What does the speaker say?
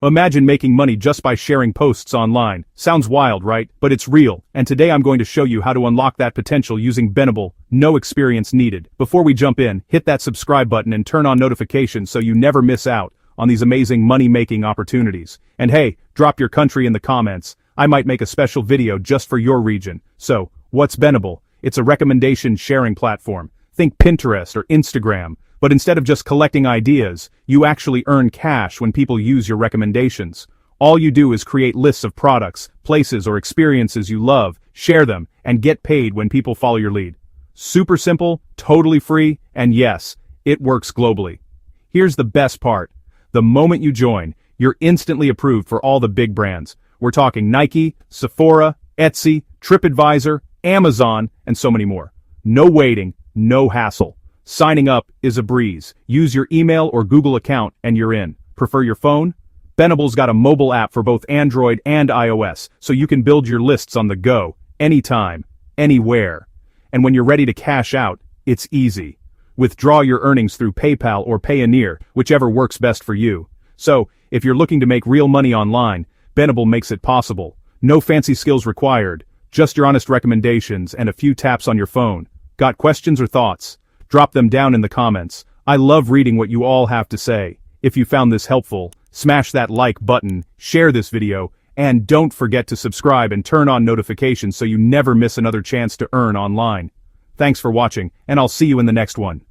Imagine making money just by sharing posts online. Sounds wild, right? But it's real, and today I'm going to show you how to unlock that potential using Benable, no experience needed. Before we jump in, hit that subscribe button and turn on notifications so you never miss out on these amazing money-making opportunities. And hey, drop your country in the comments. I might make a special video just for your region. So, what's Benable? It's a recommendation sharing platform. Think Pinterest or Instagram. But instead of just collecting ideas, you actually earn cash when people use your recommendations. All you do is create lists of products, places or experiences you love, share them, and get paid when people follow your lead. Super simple, totally free, and yes, it works globally. Here's the best part. The moment you join, you're instantly approved for all the big brands. We're talking Nike, Sephora, Etsy, TripAdvisor, Amazon, and so many more. No waiting, no hassle. Signing up is a breeze. Use your email or Google account and you're in. Prefer your phone? Benable's got a mobile app for both Android and iOS, so you can build your lists on the go, anytime, anywhere. And when you're ready to cash out, it's easy. Withdraw your earnings through PayPal or Payoneer, whichever works best for you. So, if you're looking to make real money online, Benable makes it possible. No fancy skills required, just your honest recommendations and a few taps on your phone. Got questions or thoughts? Drop them down in the comments. I love reading what you all have to say. If you found this helpful, smash that like button, share this video, and don't forget to subscribe and turn on notifications so you never miss another chance to earn online. Thanks for watching, and I'll see you in the next one.